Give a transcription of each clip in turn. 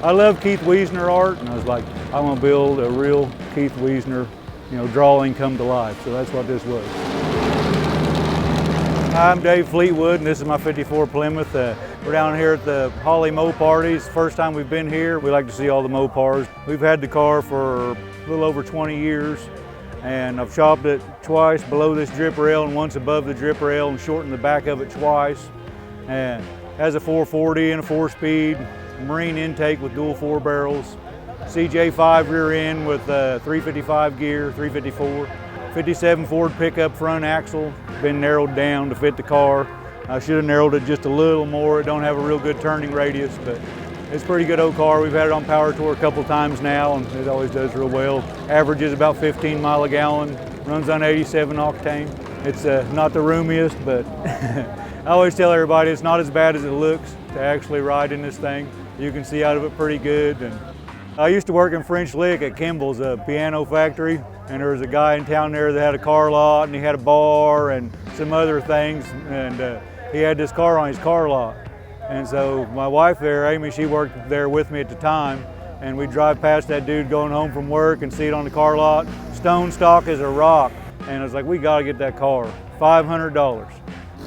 I love Keith Wiesner art, and I was like, I want to build a real Keith Wiesner, drawing come to life. So that's what this was. I'm Dave Fleetwood, and this is my '54 Plymouth. We're down here at the Holley MoParty. First time we've been here. We like to see all the Mopars. We've had the car for a little over 20 years, and I've shopped it twice below this drip rail and once above the drip rail, and shortened the back of it twice. And has a 440 and a 4-speed marine intake with dual 4 barrels, CJ5 rear end with 355 gear, 354, 57 Ford pickup front axle, been narrowed down to fit the car. I should have narrowed it just a little more. It don't have a real good turning radius, but it's a pretty good old car. We've had it on Power Tour a couple times now, and it always does real well. Averages about 15 miles a gallon, runs on 87 octane. It's not the roomiest, but I always tell everybody it's not as bad as it looks to actually ride in this thing. You can see out of it pretty good. And I used to work in French Lick at Kimball's, a piano factory, and there was a guy in town there that had a car lot, and he had a bar and some other things, and he had this car on his car lot. And so my wife there, Amy, she worked there with me at the time, and we'd drive past that dude going home from work and see it on the car lot, stone stock as a rock. And I was like, we gotta get that car, $500.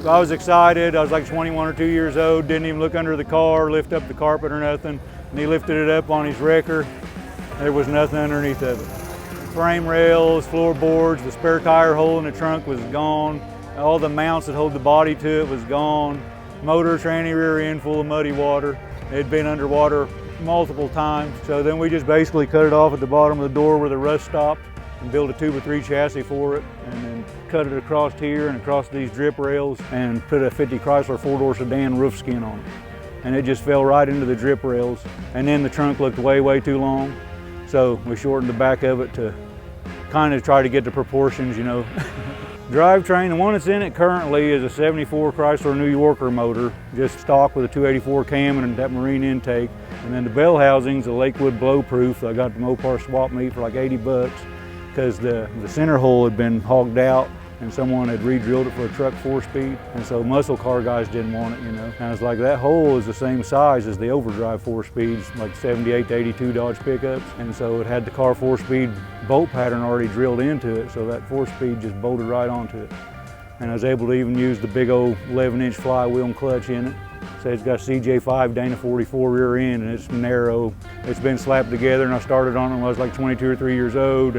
So I was excited. I was like 21 or 2 years old, didn't even look under the car, lift up the carpet or nothing. And he lifted it up on his wrecker. There was nothing underneath of it. Frame rails, floorboards, the spare tire hole in the trunk was gone. All the mounts that hold the body to it was gone. Motor, tranny, rear end full of muddy water. It had been underwater multiple times. So then we just basically cut it off at the bottom of the door where the rust stopped and built a 2x3 chassis for it, and then cut it across here and across these drip rails and put a 50 Chrysler 4-door sedan roof skin on it. And it just fell right into the drip rails. And then the trunk looked way, way too long. So we shortened the back of it to kind of try to get the proportions, Drivetrain, the one that's in it currently is a 74 Chrysler New Yorker motor, just stock with a 284 cam and that marine intake. And then the bell housing's a Lakewood blow-proof. I got the Mopar swap meet for like 80 bucks because the center hole had been hogged out and someone had re-drilled it for a truck 4-speed. And so muscle car guys didn't want it, And I was like, that hole is the same size as the overdrive 4-speeds, like 78 to 82 Dodge pickups. And so it had the car 4-speed bolt pattern already drilled into it, so that 4-speed just bolted right onto it. And I was able to even use the big old 11-inch flywheel and clutch in it. So it's got CJ5 Dana 44 rear end, and it's narrow. It's been slapped together, and I started on it when I was like 22 or 3 years old,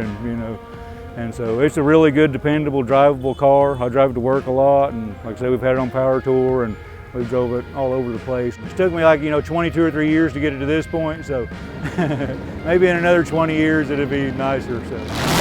and so it's a really good, dependable, drivable car. I drive it to work a lot, and like I said, we've had it on Power Tour, and we drove it all over the place. It took me like, 22 or 3 years to get it to this point, so maybe in another 20 years it'll be nicer. So.